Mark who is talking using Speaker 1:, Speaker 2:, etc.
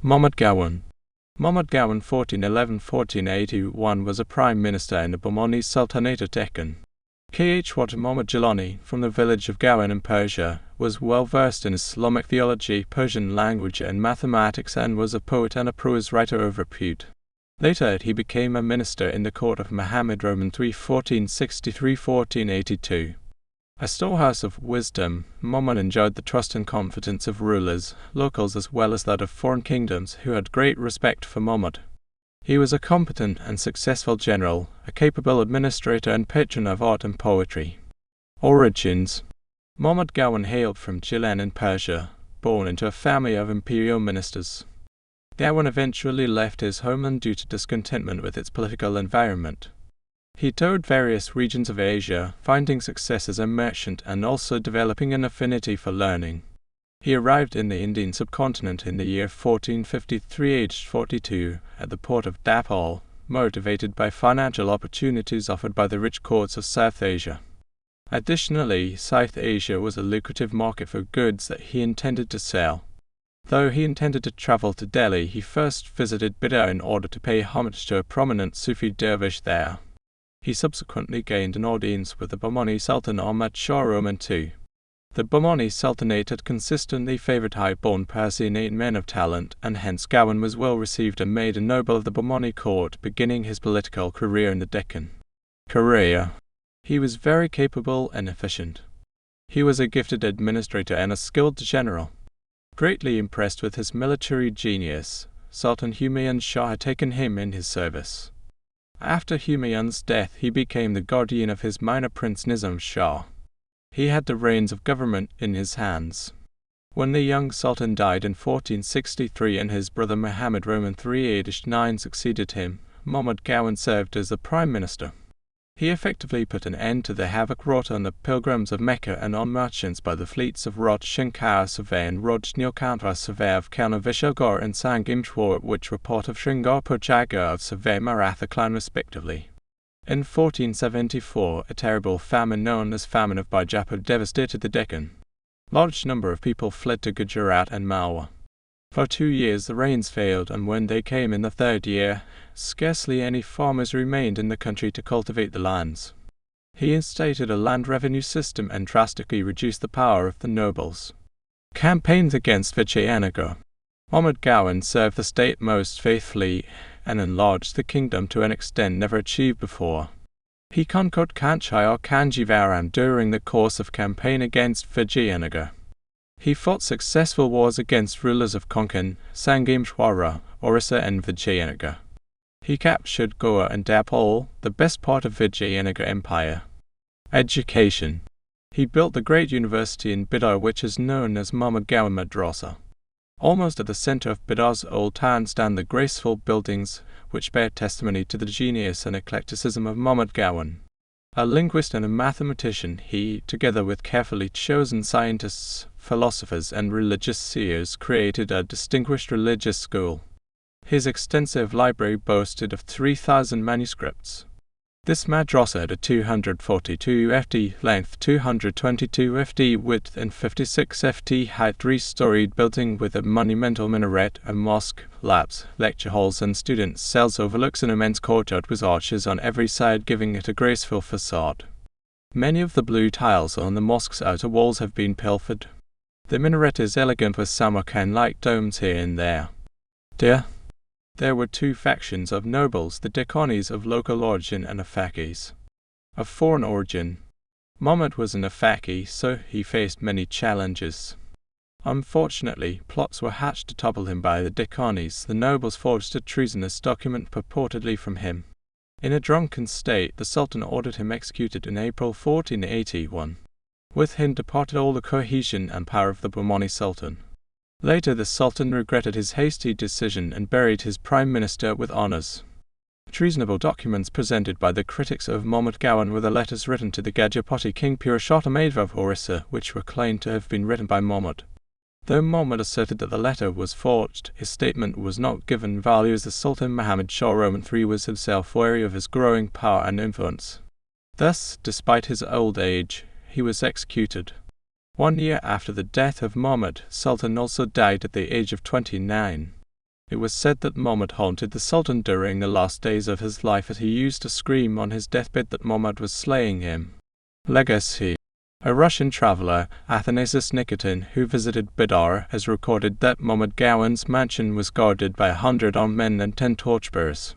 Speaker 1: Mahmud Gawan. Mahmud Gawan 1411–1481 was a prime minister in the Bahmani Sultanate of Deccan. Khwaja Mahmud Gilani, from the village of Gawan in Persia, was well versed in Islamic theology, Persian language and mathematics, and was a poet and a prose writer of repute. Later he became a minister in the court of Muhammad III 1463–1482. A storehouse of wisdom, Mahmud enjoyed the trust and confidence of rulers, locals as well as that of foreign kingdoms, who had great respect for Mahmud. He was a competent and successful general, a capable administrator and patron of art and poetry. Origins. Mahmud Gawan hailed from Gilan in Persia, born into a family of imperial ministers. Gawan eventually left his homeland due to discontentment with its political environment. He toured various regions of Asia, finding success as a merchant and also developing an affinity for learning. He arrived in the Indian subcontinent in the year 1453, aged 42, at the port of Dapol, motivated by financial opportunities offered by the rich courts of South Asia. Additionally, South Asia was a lucrative market for goods that he intended to sell. Though he intended to travel to Delhi, he first visited Bidar in order to pay homage to a prominent Sufi dervish there. He subsequently gained an audience with the Bahmani Sultan Ahmad Shah Roman II. The Bahmani Sultanate had consistently favored high-born Persianate men of talent, and hence Gawan was well received and made a noble of the Bahmani court, beginning his political career in the Deccan. Career. He was very capable and efficient. He was a gifted administrator and a skilled general. Greatly impressed with his military genius, Sultan Humayun Shah had taken him in his service. After Humayun's death, he became the guardian of his minor prince Nizam Shah. He had the reins of government in his hands. When the young sultan died in 1463 and his brother Muhammad Roman III aged 9 succeeded him, Mahmud Gawan served as the prime minister. He effectively put an end to the havoc wrought on the pilgrims of Mecca and on merchants by the fleets of Raj Shankar Survey and Raj Nilkantha Survey of Kanavishagor and Sangimchwar, which were part of Shringarpur Jagar of Survey Maratha clan respectively. In 1474, a terrible famine known as Famine of Bijapur devastated the Deccan. Large number of people fled to Gujarat and Malwa. For 2 years the rains failed, and when they came in the 3rd year, scarcely any farmers remained in the country to cultivate the lands. He instated a land revenue system and drastically reduced the power of the nobles. Campaigns against Vijayanagara. Mahmud Gawan served the state most faithfully and enlarged the kingdom to an extent never achieved before. He conquered Kanchi or Kanjivaram during the course of campaign against Vijayanagara. He fought successful wars against rulers of Konkan, Sangimchwara, Orissa and Vijayanagara. He captured Goa and Dapol, the best part of Vijayanagara Empire. Education. He built the great university in Bidar, which is known as Mahmud Gawan Madrasa. Almost at the center of Bidar's old town stand the graceful buildings, which bear testimony to the genius and eclecticism of Mahmud Gawan. A linguist and a mathematician, he, together with carefully chosen scientists, philosophers and religious seers, created a distinguished religious school. His extensive library boasted of 3,000 manuscripts. This madrasa had a 242 ft length, 222 ft width and 56 ft height 3-storied building with a monumental minaret, a mosque, labs, lecture halls and students' cells, overlooks an immense courtyard with arches on every side giving it a graceful facade. Many of the blue tiles on the mosque's outer walls have been pilfered. The minaret is elegant with Samarkand-like domes here and there. There were 2 factions of nobles, the Deccanis of local origin and Afakis of foreign origin. Mahmud was an Afaki, so he faced many challenges. Unfortunately, plots were hatched to topple him by the Deccanis. The nobles forged a treasonous document purportedly from him. In a drunken state, the Sultan ordered him executed in April 1481. With him departed all the cohesion and power of the Bahmani Sultan. Later the Sultan regretted his hasty decision and buried his prime minister with honors. Treasonable documents presented by the critics of Mahmud Gawan were the letters written to the Gajapati King Purushottama of Orissa, which were claimed to have been written by Mahmud. Though Mahmud asserted that the letter was forged, his statement was not given value as the Sultan Muhammad Shah Roman III was himself wary of his growing power and influence. Thus, despite his old age, he was executed. 1 year after the death of Mahmud, Sultan also died at the age of 29. It was said that Mahmud haunted the Sultan during the last days of his life, as he used to scream on his deathbed that Mahmud was slaying him. Legacy. A Russian traveler, Athanasius Nikitin, who visited Bidar, has recorded that Mahmud Gawan's mansion was guarded by 100 armed men and 10 torchbearers.